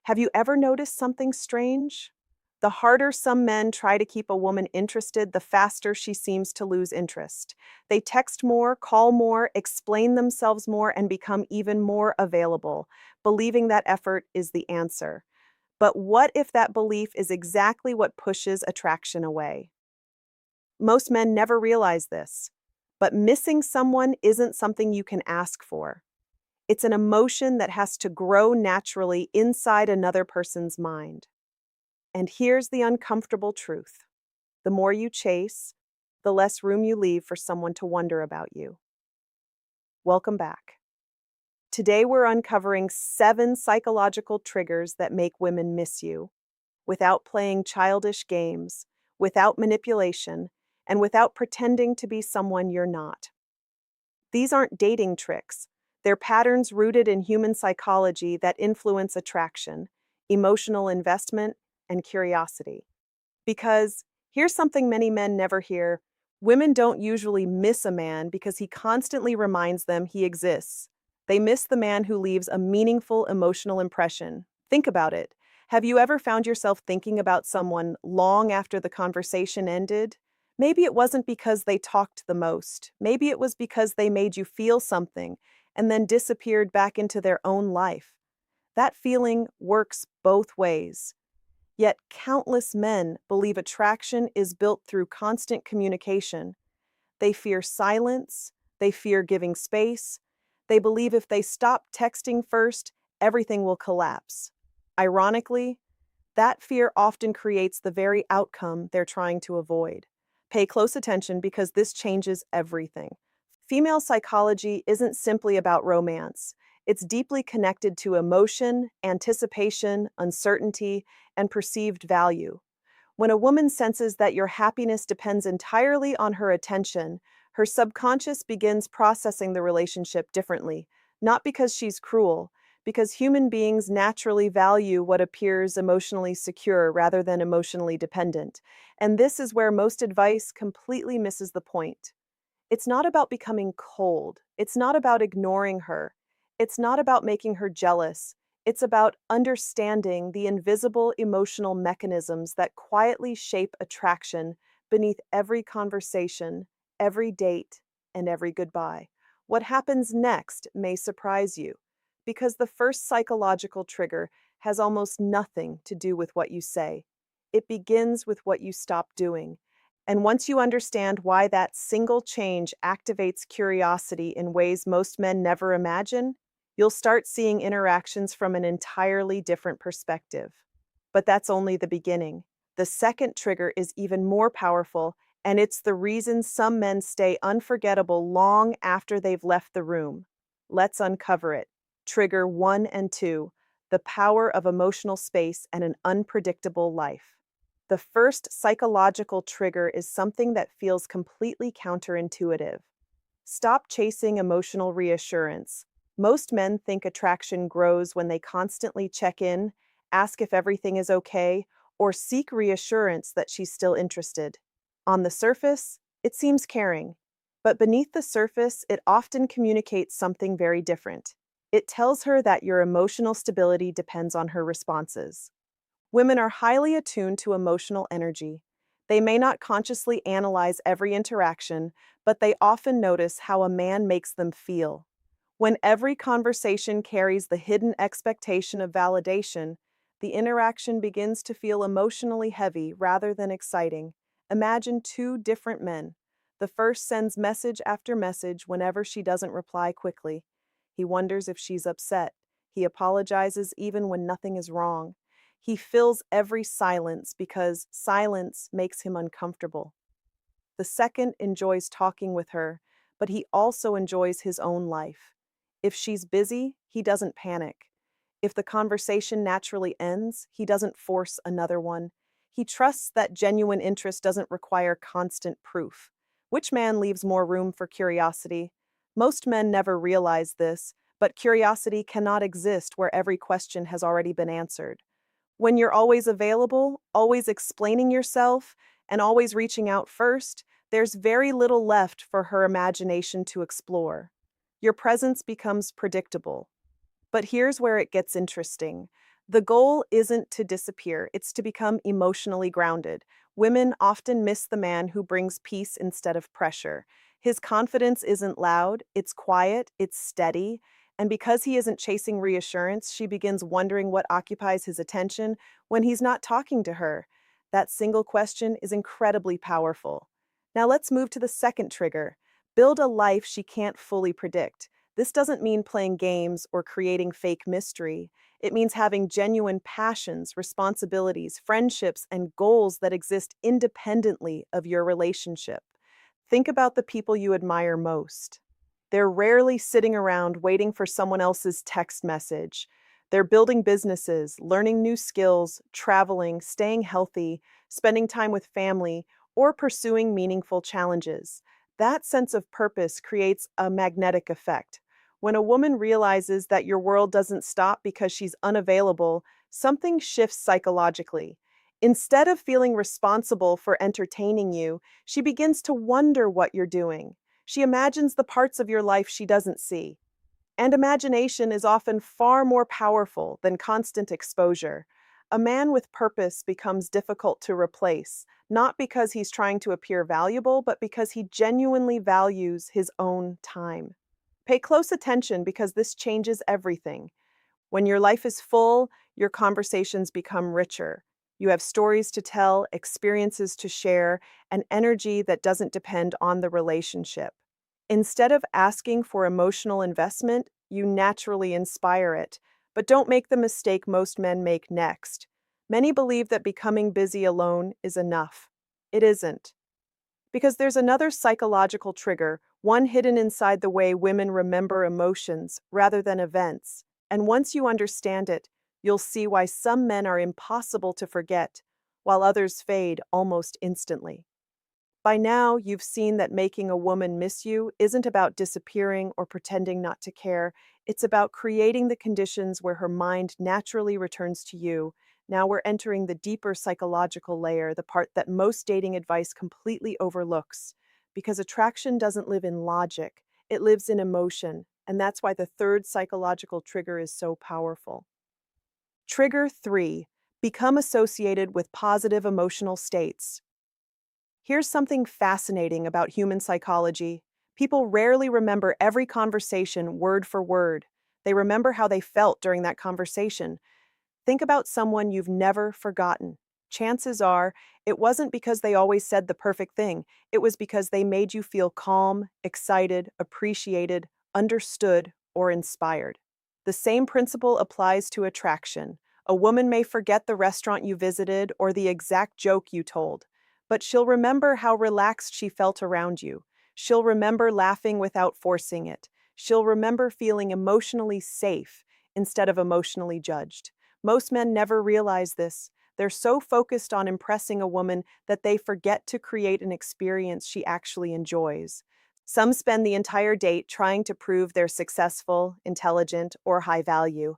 Have you ever noticed something strange? The harder some men try to keep a woman interested, the faster she seems to lose interest. They text more, call more, explain themselves more, and become even more available, believing that effort is the answer. But what if that belief is exactly what pushes attraction away? Most men never realize this, but missing someone isn't something you can ask for. It's an emotion that has to grow naturally inside another person's mind. And here's the uncomfortable truth: the more you chase, the less room you leave for someone to wonder about you. Welcome back. Today, we're uncovering 7 psychological triggers that make women miss you without playing childish games, without manipulation, and without pretending to be someone you're not. These aren't dating tricks. They're patterns rooted in human psychology that influence attraction, emotional investment, and curiosity. Because here's something many men never hear: women don't usually miss a man because he constantly reminds them he exists. They miss the man who leaves a meaningful emotional impression. Think about it. Have you ever found yourself thinking about someone long after the conversation ended? Maybe it wasn't because they talked the most. Maybe it was because they made you feel something and then disappeared back into their own life. That feeling works both ways. Yet countless men believe attraction is built through constant communication. They fear silence, they fear giving space, they believe if they stop texting first, everything will collapse. Ironically, that fear often creates the very outcome they're trying to avoid. Pay close attention because this changes everything. Female psychology isn't simply about romance. It's deeply connected to emotion, anticipation, uncertainty, and perceived value. When a woman senses that your happiness depends entirely on her attention, her subconscious begins processing the relationship differently, not because she's cruel, because human beings naturally value what appears emotionally secure rather than emotionally dependent. And this is where most advice completely misses the point. It's not about becoming cold. It's not about ignoring her. It's not about making her jealous. It's about understanding the invisible emotional mechanisms that quietly shape attraction beneath every conversation, every date, and every goodbye. What happens next may surprise you, because the first psychological trigger has almost nothing to do with what you say. It begins with what you stop doing. And once you understand why that single change activates curiosity in ways most men never imagine, you'll start seeing interactions from an entirely different perspective. But that's only the beginning. The second trigger is even more powerful, and it's the reason some men stay unforgettable long after they've left the room. Let's uncover it. Trigger 1 and 2: the power of emotional space and an unpredictable life. The first psychological trigger is something that feels completely counterintuitive. Stop chasing emotional reassurance. Most men think attraction grows when they constantly check in, ask if everything is okay, or seek reassurance that she's still interested. On the surface, it seems caring, but beneath the surface, it often communicates something very different. It tells her that your emotional stability depends on her responses. Women are highly attuned to emotional energy. They may not consciously analyze every interaction, but they often notice how a man makes them feel. When every conversation carries the hidden expectation of validation, the interaction begins to feel emotionally heavy rather than exciting. Imagine 2 different men. The first sends message after message whenever she doesn't reply quickly. He wonders if she's upset. He apologizes even when nothing is wrong. He fills every silence because silence makes him uncomfortable. The second enjoys talking with her, but he also enjoys his own life. If she's busy, he doesn't panic. If the conversation naturally ends, he doesn't force another one. He trusts that genuine interest doesn't require constant proof. Which man leaves more room for curiosity? Most men never realize this, but curiosity cannot exist where every question has already been answered. When you're always available, always explaining yourself, and always reaching out first, there's very little left for her imagination to explore. Your presence becomes predictable. But here's where it gets interesting. The goal isn't to disappear, it's to become emotionally grounded. Women often miss the man who brings peace instead of pressure. His confidence isn't loud, it's quiet, it's steady. And because he isn't chasing reassurance, she begins wondering what occupies his attention when he's not talking to her. That single question is incredibly powerful. Now let's move to the second trigger. Build a life she can't fully predict. This doesn't mean playing games or creating fake mystery. It means having genuine passions, responsibilities, friendships, and goals that exist independently of your relationship. Think about the people you admire most. They're rarely sitting around waiting for someone else's text message. They're building businesses, learning new skills, traveling, staying healthy, spending time with family, or pursuing meaningful challenges. That sense of purpose creates a magnetic effect. When a woman realizes that your world doesn't stop because she's unavailable, something shifts psychologically. Instead of feeling responsible for entertaining you, she begins to wonder what you're doing. She imagines the parts of your life she doesn't see. And imagination is often far more powerful than constant exposure. A man with purpose becomes difficult to replace, not because he's trying to appear valuable, but because he genuinely values his own time. Pay close attention because this changes everything. When your life is full, your conversations become richer. You have stories to tell, experiences to share, and energy that doesn't depend on the relationship. Instead of asking for emotional investment, you naturally inspire it. But don't make the mistake most men make next. Many believe that becoming busy alone is enough. It isn't. Because there's another psychological trigger, one hidden inside the way women remember emotions rather than events. And once you understand it, you'll see why some men are impossible to forget, while others fade almost instantly. By now, you've seen that making a woman miss you isn't about disappearing or pretending not to care. It's about creating the conditions where her mind naturally returns to you. Now we're entering the deeper psychological layer, the part that most dating advice completely overlooks. Because attraction doesn't live in logic, it lives in emotion. And that's why the third psychological trigger is so powerful. Trigger 3. Become associated with positive emotional states. Here's something fascinating about human psychology. People rarely remember every conversation word for word. They remember how they felt during that conversation. Think about someone you've never forgotten. Chances are, it wasn't because they always said the perfect thing. It was because they made you feel calm, excited, appreciated, understood, or inspired. The same principle applies to attraction. A woman may forget the restaurant you visited or the exact joke you told, but she'll remember how relaxed she felt around you. She'll remember laughing without forcing it. She'll remember feeling emotionally safe instead of emotionally judged. Most men never realize this. They're so focused on impressing a woman that they forget to create an experience she actually enjoys. Some spend the entire date trying to prove they're successful, intelligent, or high value.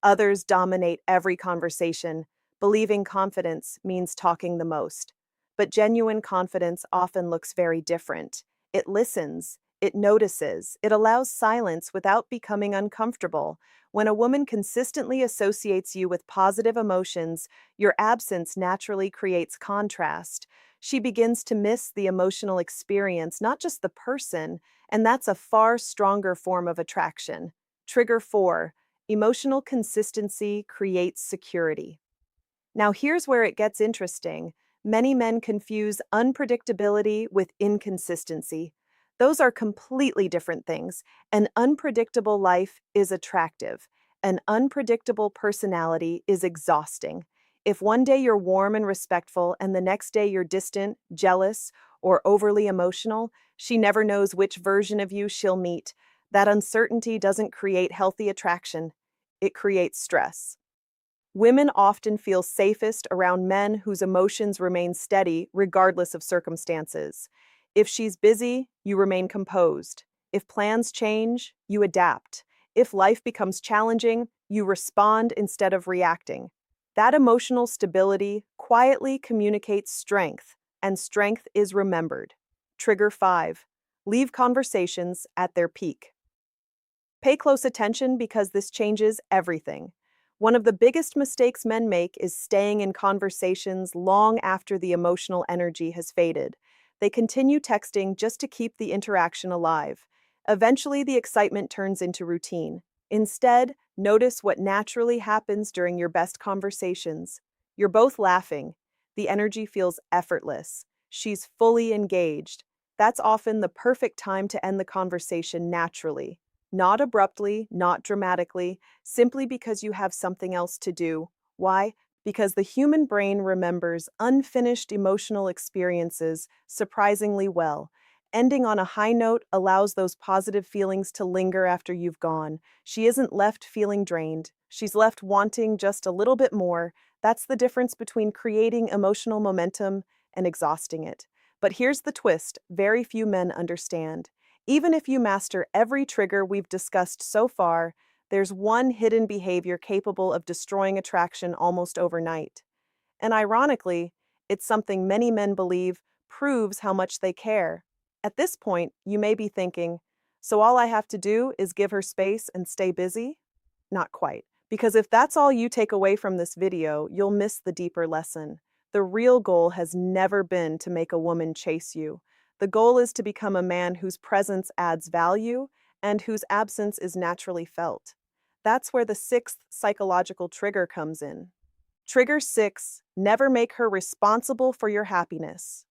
Others dominate every conversation, believing confidence means talking the most. But genuine confidence often looks very different. It listens, it notices, it allows silence without becoming uncomfortable. When a woman consistently associates you with positive emotions, your absence naturally creates contrast. She begins to miss the emotional experience, not just the person, and that's a far stronger form of attraction. Trigger 4. Emotional consistency creates security. Now, here's where it gets interesting. Many men confuse unpredictability with inconsistency. Those are completely different things. An unpredictable life is attractive. An unpredictable personality is exhausting. If one day you're warm and respectful and the next day you're distant, jealous, or overly emotional, she never knows which version of you she'll meet. That uncertainty doesn't create healthy attraction, it creates stress. Women often feel safest around men whose emotions remain steady regardless of circumstances. If she's busy, you remain composed. If plans change, you adapt. If life becomes challenging, you respond instead of reacting. That emotional stability quietly communicates strength, and strength is remembered. Trigger 5. Leave conversations at their peak. Pay close attention because this changes everything. One of the biggest mistakes men make is staying in conversations long after the emotional energy has faded. They continue texting just to keep the interaction alive. Eventually, the excitement turns into routine. Instead, notice what naturally happens during your best conversations. You're both laughing. The energy feels effortless. She's fully engaged. That's often the perfect time to end the conversation naturally. Not abruptly, not dramatically, simply because you have something else to do. Why? Because the human brain remembers unfinished emotional experiences surprisingly well. Ending on a high note allows those positive feelings to linger after you've gone. She isn't left feeling drained. She's left wanting just a little bit more. That's the difference between creating emotional momentum and exhausting it. But here's the twist very few men understand. Even if you master every trigger we've discussed so far, there's one hidden behavior capable of destroying attraction almost overnight. And ironically, it's something many men believe proves how much they care. At this point, you may be thinking, so all I have to do is give her space and stay busy? Not quite. Because if that's all you take away from this video, you'll miss the deeper lesson. The real goal has never been to make a woman chase you. The goal is to become a man whose presence adds value and whose absence is naturally felt. That's where the sixth psychological trigger comes in. Trigger 6, never make her responsible for your happiness.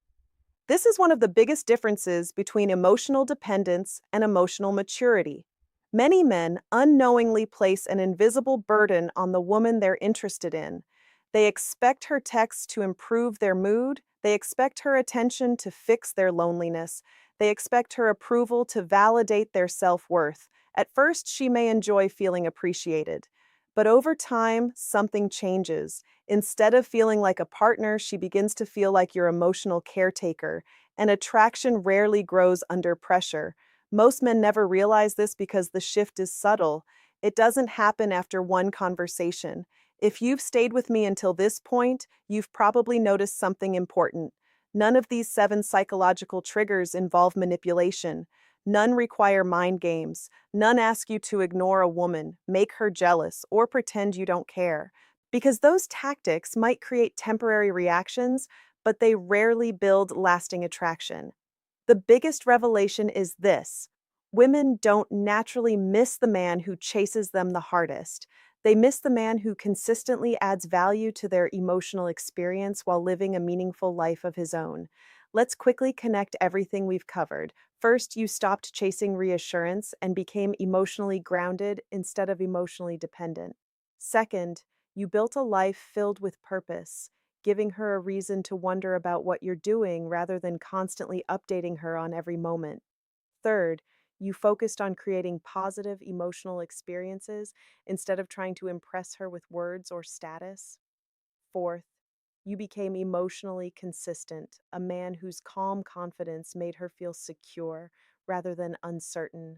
This is one of the biggest differences between emotional dependence and emotional maturity. Many men unknowingly place an invisible burden on the woman they're interested in. They expect her texts to improve their mood. They expect her attention to fix their loneliness. They expect her approval to validate their self-worth. At first, she may enjoy feeling appreciated. But over time, something changes. Instead of feeling like a partner, she begins to feel like your emotional caretaker, and attraction rarely grows under pressure. Most men never realize this because the shift is subtle. It doesn't happen after one conversation. If you've stayed with me until this point, you've probably noticed something important. None of these 7 psychological triggers involve manipulation. None require mind games. None ask you to ignore a woman, make her jealous, or pretend you don't care. Because those tactics might create temporary reactions, but they rarely build lasting attraction. The biggest revelation is this: women don't naturally miss the man who chases them the hardest. They miss the man who consistently adds value to their emotional experience while living a meaningful life of his own. Let's quickly connect everything we've covered. First, you stopped chasing reassurance and became emotionally grounded instead of emotionally dependent. Second, you built a life filled with purpose, giving her a reason to wonder about what you're doing rather than constantly updating her on every moment. Third, you focused on creating positive emotional experiences instead of trying to impress her with words or status. Fourth, you became emotionally consistent, a man whose calm confidence made her feel secure rather than uncertain.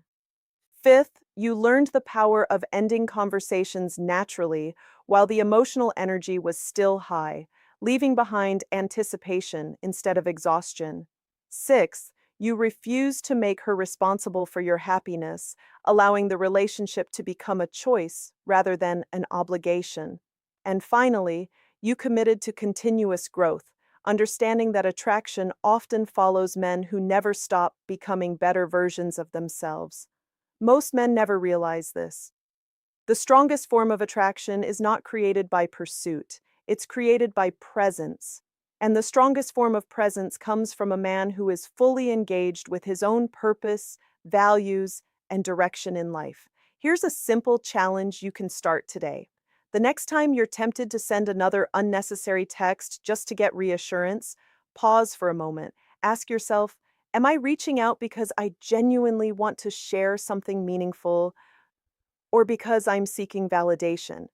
Fifth, you learned the power of ending conversations naturally while the emotional energy was still high, leaving behind anticipation instead of exhaustion. Sixth, you refused to make her responsible for your happiness, allowing the relationship to become a choice rather than an obligation. And finally, you committed to continuous growth, understanding that attraction often follows men who never stop becoming better versions of themselves. Most men never realize this. The strongest form of attraction is not created by pursuit, it's created by presence. And the strongest form of presence comes from a man who is fully engaged with his own purpose, values, and direction in life. Here's a simple challenge you can start today. The next time you're tempted to send another unnecessary text just to get reassurance, pause for a moment. Ask yourself, am I reaching out because I genuinely want to share something meaningful or because I'm seeking validation?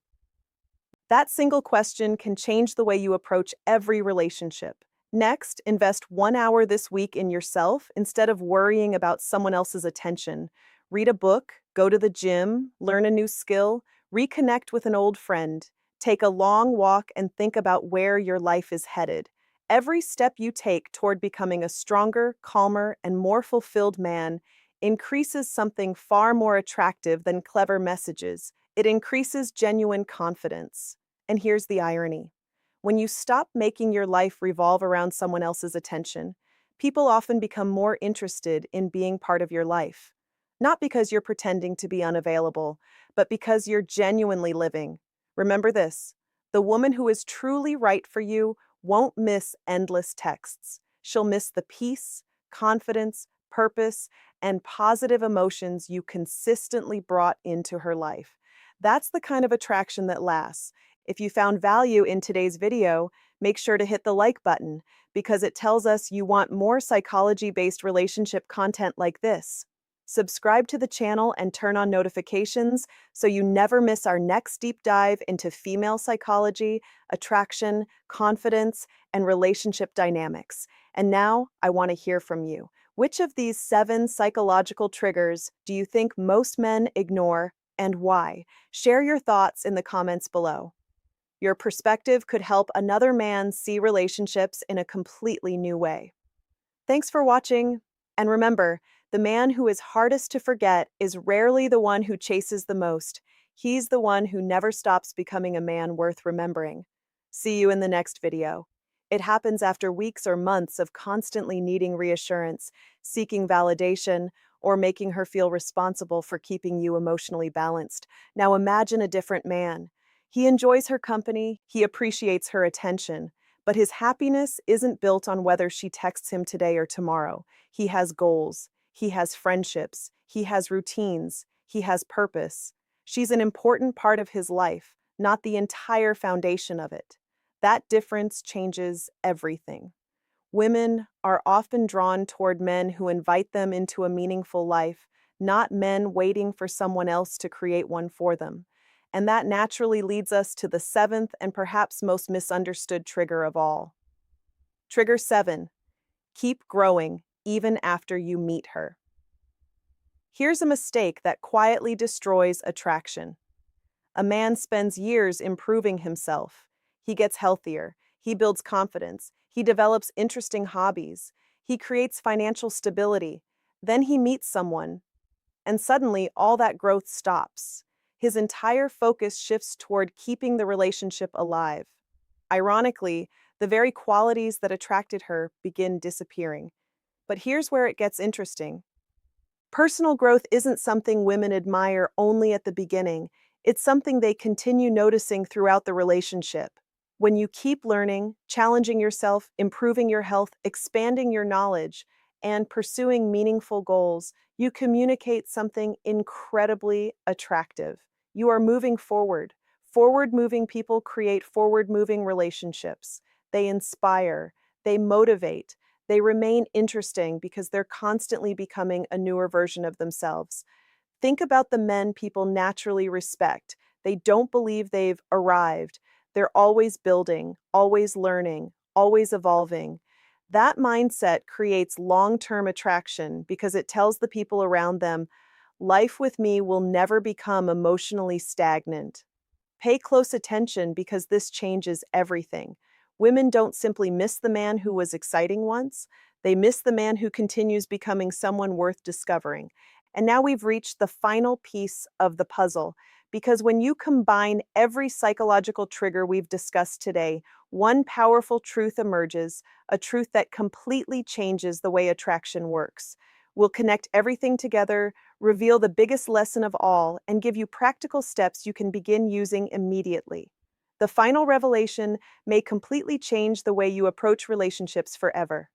That single question can change the way you approach every relationship. Next, invest 1 hour this week in yourself instead of worrying about someone else's attention. Read a book, go to the gym, learn a new skill, reconnect with an old friend. Take a long walk and think about where your life is headed. Every step you take toward becoming a stronger, calmer, and more fulfilled man increases something far more attractive than clever messages. It increases genuine confidence. And here's the irony. When you stop making your life revolve around someone else's attention, people often become more interested in being part of your life. Not because you're pretending to be unavailable, but because you're genuinely living. Remember this: the woman who is truly right for you won't miss endless texts. She'll miss the peace, confidence, purpose, and positive emotions you consistently brought into her life. That's the kind of attraction that lasts. If you found value in today's video, make sure to hit the like button because it tells us you want more psychology-based relationship content like this. Subscribe to the channel and turn on notifications so you never miss our next deep dive into female psychology, attraction, confidence, and relationship dynamics. And now, I want to hear from you. Which of these 7 psychological triggers do you think most men ignore and why? Share your thoughts in the comments below. Your perspective could help another man see relationships in a completely new way. Thanks for watching, and remember, the man who is hardest to forget is rarely the one who chases the most. He's the one who never stops becoming a man worth remembering. See you in the next video. It happens after weeks or months of constantly needing reassurance, seeking validation, or making her feel responsible for keeping you emotionally balanced. Now imagine a different man. He enjoys her company, he appreciates her attention, but his happiness isn't built on whether she texts him today or tomorrow. He has goals, he has friendships, he has routines, he has purpose. She's an important part of his life, not the entire foundation of it. That difference changes everything. Women are often drawn toward men who invite them into a meaningful life, not men waiting for someone else to create one for them. And that naturally leads us to the 7th and perhaps most misunderstood trigger of all. Trigger 7. Keep growing even after you meet her. Here's a mistake that quietly destroys attraction. A man spends years improving himself. He gets healthier, he builds confidence, he develops interesting hobbies, he creates financial stability. Then he meets someone, and suddenly all that growth stops. His entire focus shifts toward keeping the relationship alive. Ironically, the very qualities that attracted her begin disappearing. But here's where it gets interesting. Personal growth isn't something women admire only at the beginning. It's something they continue noticing throughout the relationship. When you keep learning, challenging yourself, improving your health, expanding your knowledge, and pursuing meaningful goals, you communicate something incredibly attractive. You are moving forward. Forward-moving people create forward-moving relationships. They inspire, they motivate, they remain interesting because they're constantly becoming a newer version of themselves. Think about the men people naturally respect. They don't believe they've arrived. They're always building, always learning, always evolving. That mindset creates long-term attraction because it tells the people around them, life with me will never become emotionally stagnant. Pay close attention because this changes everything. Women don't simply miss the man who was exciting once, they miss the man who continues becoming someone worth discovering. And now we've reached the final piece of the puzzle, because when you combine every psychological trigger we've discussed today, one powerful truth emerges, a truth that completely changes the way attraction works. We'll connect everything together, reveal the biggest lesson of all, and give you practical steps you can begin using immediately. The final revelation may completely change the way you approach relationships forever.